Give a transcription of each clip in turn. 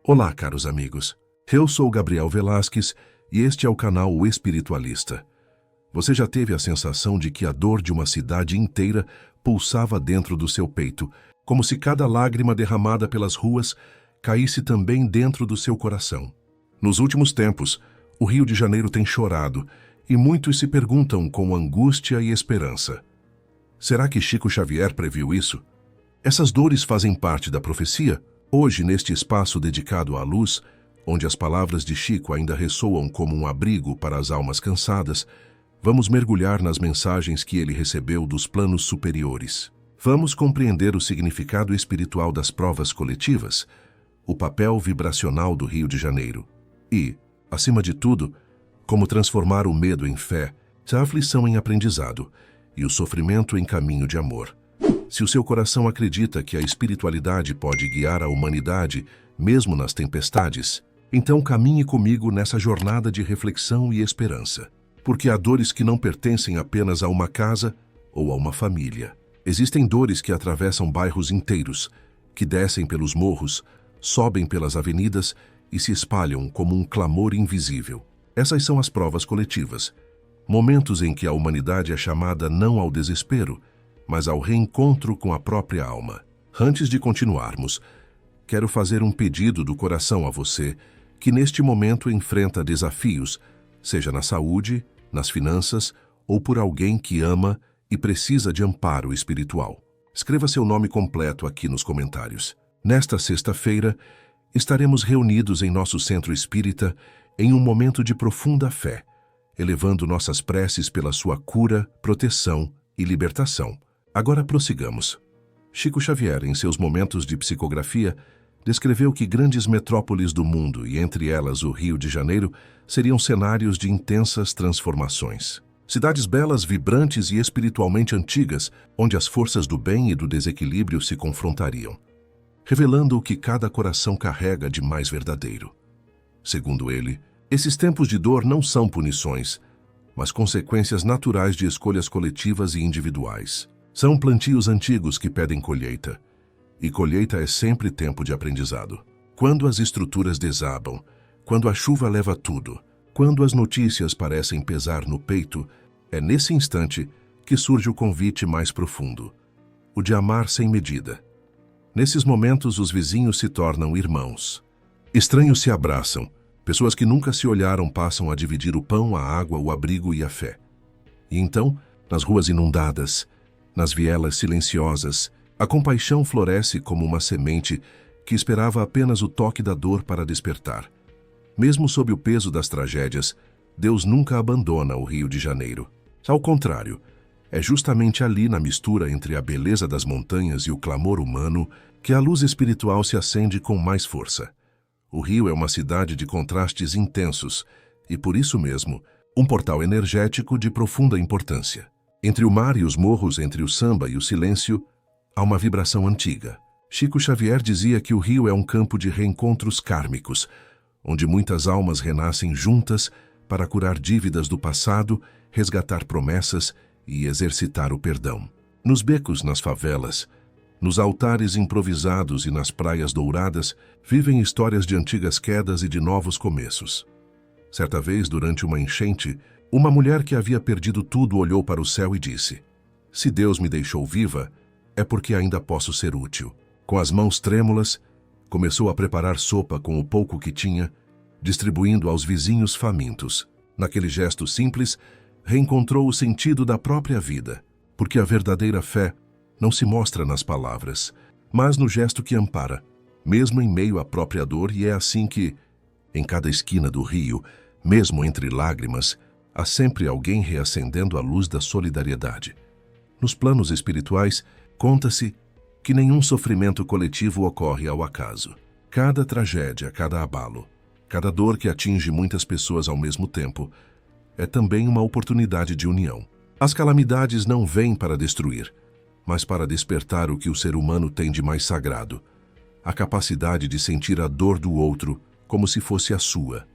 Olá, caros amigos. Eu sou Gabriel Velasquez e este é o canal O Espiritualista. Você já teve a sensação de que a dor de uma cidade inteira pulsava dentro do seu peito, como se cada lágrima derramada pelas ruas caísse também dentro do seu coração? Nos últimos tempos, o Rio de Janeiro tem chorado e muitos se perguntam com angústia e esperança: será que Chico Xavier previu isso? Essas dores fazem parte da profecia? Hoje, neste espaço dedicado à luz, onde as palavras de Chico ainda ressoam como um abrigo para as almas cansadas, vamos mergulhar nas mensagens que ele recebeu dos planos superiores. Vamos compreender o significado espiritual das provas coletivas, o papel vibracional do Rio de Janeiro e, acima de tudo, como transformar o medo em fé, a aflição em aprendizado e o sofrimento em caminho de amor. Se o seu coração acredita que a espiritualidade pode guiar a humanidade, mesmo nas tempestades, então caminhe comigo nessa jornada de reflexão e esperança. Porque há dores que não pertencem apenas a uma casa ou a uma família. Existem dores que atravessam bairros inteiros, que descem pelos morros, sobem pelas avenidas e se espalham como um clamor invisível. Essas são as provas coletivas. Momentos em que a humanidade é chamada não ao desespero, mas ao reencontro com a própria alma. Antes de continuarmos, quero fazer um pedido do coração a você que neste momento enfrenta desafios, seja na saúde, nas finanças ou por alguém que ama e precisa de amparo espiritual. Escreva seu nome completo aqui nos comentários. Nesta sexta-feira, estaremos reunidos em nosso centro espírita em um momento de profunda fé, elevando nossas preces pela sua cura, proteção e libertação. Agora prossigamos. Chico Xavier, em seus momentos de psicografia, descreveu que grandes metrópoles do mundo, e entre elas o Rio de Janeiro, seriam cenários de intensas transformações. Cidades belas, vibrantes e espiritualmente antigas, onde as forças do bem e do desequilíbrio se confrontariam, revelando o que cada coração carrega de mais verdadeiro. Segundo ele, esses tempos de dor não são punições, mas consequências naturais de escolhas coletivas e individuais. São plantios antigos que pedem colheita, e colheita é sempre tempo de aprendizado. Quando as estruturas desabam, quando a chuva leva tudo, quando as notícias parecem pesar no peito, é nesse instante que surge o convite mais profundo, o de amar sem medida. Nesses momentos, os vizinhos se tornam irmãos. Estranhos se abraçam, pessoas que nunca se olharam passam a dividir o pão, a água, o abrigo e a fé. E então, nas ruas inundadas, nas vielas silenciosas, a compaixão floresce como uma semente que esperava apenas o toque da dor para despertar. Mesmo sob o peso das tragédias, Deus nunca abandona o Rio de Janeiro. Ao contrário, é justamente ali na mistura entre a beleza das montanhas e o clamor humano que a luz espiritual se acende com mais força. O Rio é uma cidade de contrastes intensos e, por isso mesmo, um portal energético de profunda importância. Entre o mar e os morros, entre o samba e o silêncio, há uma vibração antiga. Chico Xavier dizia que o Rio é um campo de reencontros kármicos, onde muitas almas renascem juntas para curar dívidas do passado, resgatar promessas e exercitar o perdão. Nos becos, nas favelas, nos altares improvisados e nas praias douradas, vivem histórias de antigas quedas e de novos começos. Certa vez, durante uma enchente, uma mulher que havia perdido tudo olhou para o céu e disse: "Se Deus me deixou viva, é porque ainda posso ser útil." Com as mãos trêmulas, começou a preparar sopa com o pouco que tinha, distribuindo aos vizinhos famintos. Naquele gesto simples, reencontrou o sentido da própria vida, porque a verdadeira fé não se mostra nas palavras, mas no gesto que ampara, mesmo em meio à própria dor, e é assim que, em cada esquina do Rio, mesmo entre lágrimas, há sempre alguém reacendendo a luz da solidariedade. Nos planos espirituais, conta-se que nenhum sofrimento coletivo ocorre ao acaso. Cada tragédia, cada abalo, cada dor que atinge muitas pessoas ao mesmo tempo, é também uma oportunidade de união. As calamidades não vêm para destruir, mas para despertar o que o ser humano tem de mais sagrado, a capacidade de sentir a dor do outro como se fosse a sua.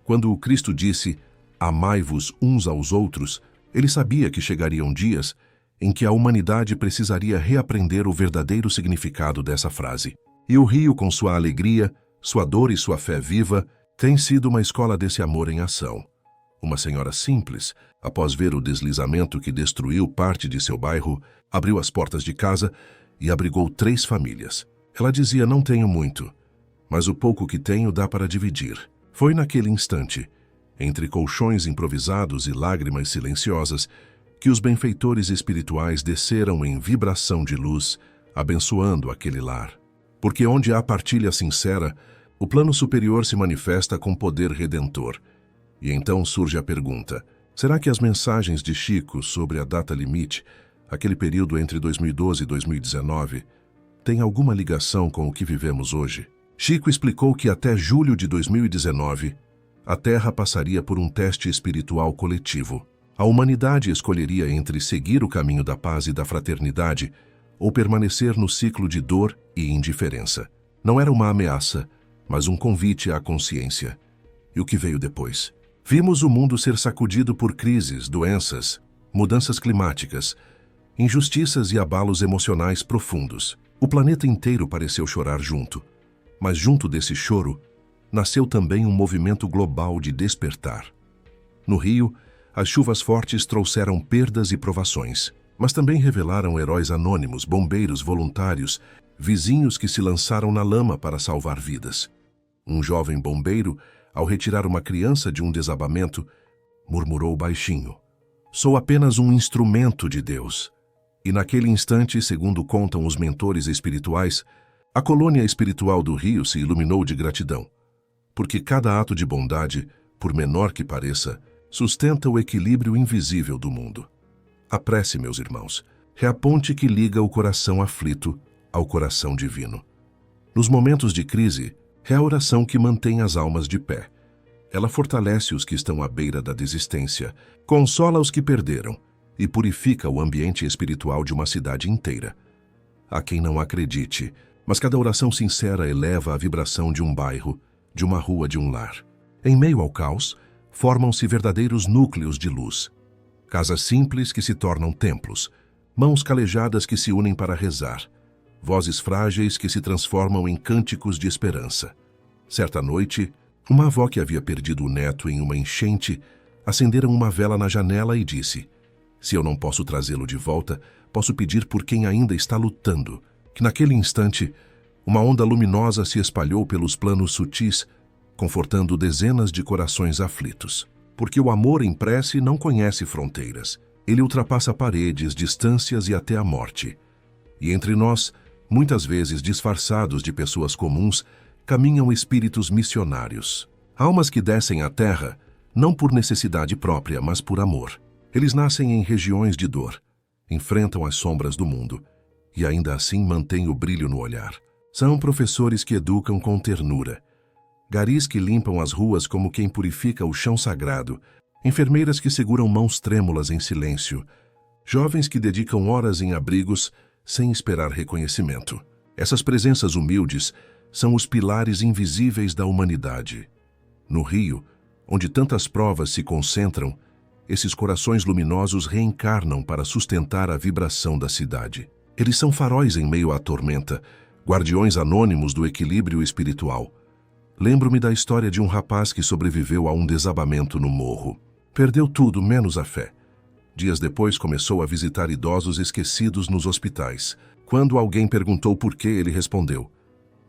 Quando o Cristo disse: "Amai-vos uns aos outros", ele sabia que chegariam dias em que a humanidade precisaria reaprender o verdadeiro significado dessa frase. E o Rio, com sua alegria, Sua dor e sua fé viva têm sido uma escola desse amor em ação. Uma senhora simples, após ver o deslizamento que destruiu parte de seu bairro, abriu as portas de casa e abrigou 3 famílias. Ela dizia: não tenho muito, mas o pouco que tenho dá para dividir. Foi naquele instante, entre colchões improvisados e lágrimas silenciosas, que os benfeitores espirituais desceram em vibração de luz, abençoando aquele lar. Porque onde há partilha sincera, o plano superior se manifesta com poder redentor. E então surge a pergunta: será que as mensagens de Chico sobre a data limite, aquele período entre 2012 e 2019, têm alguma ligação com o que vivemos hoje? Chico explicou que até julho de 2019, a Terra passaria por um teste espiritual coletivo. A humanidade escolheria entre seguir o caminho da paz e da fraternidade ou permanecer no ciclo de dor e indiferença. Não era uma ameaça, mas um convite à consciência. E o que veio depois? Vimos o mundo ser sacudido por crises, doenças, mudanças climáticas, injustiças e abalos emocionais profundos. O planeta inteiro pareceu chorar junto. Mas junto desse choro, nasceu também um movimento global de despertar. No Rio, as chuvas fortes trouxeram perdas e provações, mas também revelaram heróis anônimos, bombeiros voluntários, vizinhos que se lançaram na lama para salvar vidas. Um jovem bombeiro, ao retirar uma criança de um desabamento, murmurou baixinho: "Sou apenas um instrumento de Deus." E naquele instante, segundo contam os mentores espirituais, a colônia espiritual do Rio se iluminou de gratidão, porque cada ato de bondade, por menor que pareça, sustenta o equilíbrio invisível do mundo. A prece, meus irmãos, é a ponte que liga o coração aflito ao coração divino. Nos momentos de crise, é a oração que mantém as almas de pé. Ela fortalece os que estão à beira da desistência, consola os que perderam e purifica o ambiente espiritual de uma cidade inteira. Há quem não acredite, mas cada oração sincera eleva a vibração de um bairro, de uma rua, de um lar. Em meio ao caos, formam-se verdadeiros núcleos de luz. Casas simples que se tornam templos, mãos calejadas que se unem para rezar, vozes frágeis que se transformam em cânticos de esperança. Certa noite, uma avó que havia perdido o neto em uma enchente, acenderam uma vela na janela e disse: "Se eu não posso trazê-lo de volta, posso pedir por quem ainda está lutando." Que naquele instante, uma onda luminosa se espalhou pelos planos sutis, confortando dezenas de corações aflitos. Porque o amor em prece não conhece fronteiras. Ele ultrapassa paredes, distâncias e até a morte. E entre nós, muitas vezes disfarçados de pessoas comuns, caminham espíritos missionários. Almas que descem à terra, não por necessidade própria, mas por amor. Eles nascem em regiões de dor, enfrentam as sombras do mundo, e ainda assim mantêm o brilho no olhar. São professores que educam com ternura, garis que limpam as ruas como quem purifica o chão sagrado, enfermeiras que seguram mãos trêmulas em silêncio, jovens que dedicam horas em abrigos sem esperar reconhecimento. Essas presenças humildes são os pilares invisíveis da humanidade. No Rio, onde tantas provas se concentram, esses corações luminosos reencarnam para sustentar a vibração da cidade. Eles são faróis em meio à tormenta, guardiões anônimos do equilíbrio espiritual. Lembro-me da história de um rapaz que sobreviveu a um desabamento no morro. Perdeu tudo, menos a fé. Dias depois começou a visitar idosos esquecidos nos hospitais. Quando alguém perguntou por quê, ele respondeu: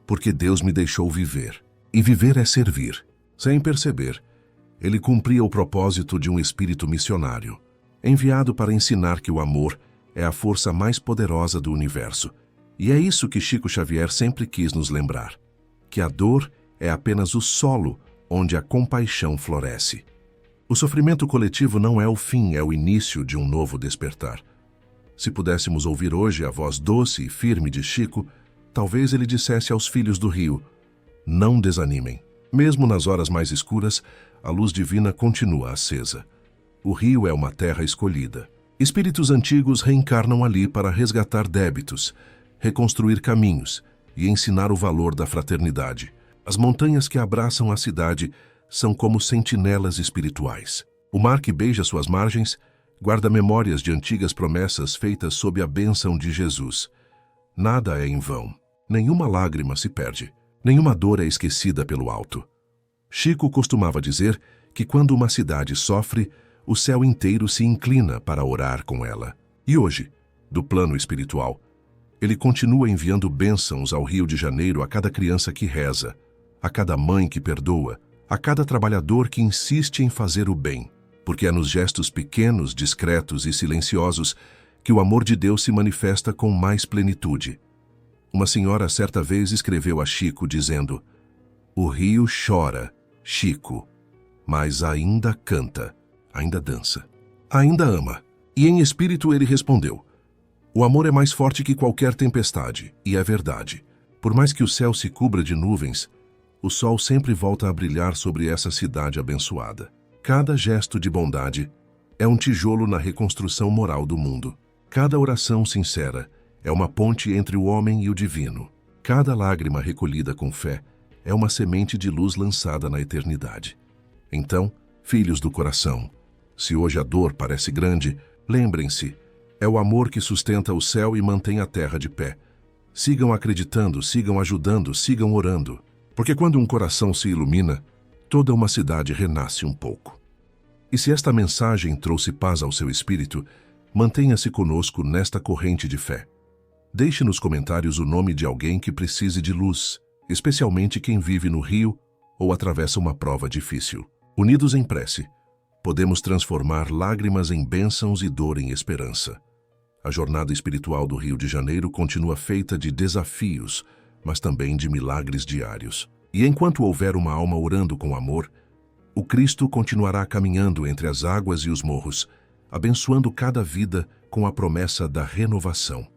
"Porque Deus me deixou viver. E viver é servir." Sem perceber, ele cumpria o propósito de um espírito missionário, enviado para ensinar que o amor é a força mais poderosa do universo. E é isso que Chico Xavier sempre quis nos lembrar, que a dor é apenas o solo onde a compaixão floresce. O sofrimento coletivo não é o fim, é o início de um novo despertar. Se pudéssemos ouvir hoje a voz doce e firme de Chico, talvez ele dissesse aos filhos do Rio: "Não desanimem. Mesmo nas horas mais escuras, a luz divina continua acesa. O Rio é uma terra escolhida. Espíritos antigos reencarnam ali para resgatar débitos, reconstruir caminhos e ensinar o valor da fraternidade. As montanhas que abraçam a cidade são como sentinelas espirituais. O mar que beija suas margens guarda memórias de antigas promessas feitas sob a bênção de Jesus. Nada é em vão. Nenhuma lágrima se perde, Nenhuma dor é esquecida pelo alto. Chico costumava dizer que quando uma cidade sofre, o céu inteiro se inclina para orar com ela. E hoje, do plano espiritual, ele continua enviando bênçãos ao Rio de Janeiro a cada criança que reza, a cada mãe que perdoa, a cada trabalhador que insiste em fazer o bem, porque é nos gestos pequenos, discretos e silenciosos que o amor de Deus se manifesta com mais plenitude. Uma senhora certa vez escreveu a Chico dizendo: "O rio chora, Chico, mas ainda canta, ainda dança, ainda ama." E em espírito ele respondeu: "O amor é mais forte que qualquer tempestade, e é verdade. Por mais que o céu se cubra de nuvens, o sol sempre volta a brilhar sobre essa cidade abençoada. Cada gesto de bondade é um tijolo na reconstrução moral do mundo. Cada oração sincera é uma ponte entre o homem e o divino. Cada lágrima recolhida com fé é uma semente de luz lançada na eternidade. Então, filhos do coração, se hoje a dor parece grande, lembrem-se, é o amor que sustenta o céu e mantém a terra de pé. Sigam acreditando, sigam ajudando, sigam orando, porque quando um coração se ilumina, toda uma cidade renasce um pouco." E se esta mensagem trouxe paz ao seu espírito, mantenha-se conosco nesta corrente de fé. Deixe nos comentários o nome de alguém que precise de luz, especialmente quem vive no rio ou atravessa uma prova difícil. Unidos em prece, podemos transformar lágrimas em bênçãos e dor em esperança. A jornada espiritual do Rio de Janeiro continua feita de desafios, mas também de milagres diários. E enquanto houver uma alma orando com amor, o Cristo continuará caminhando entre as águas e os morros, abençoando cada vida com a promessa da renovação.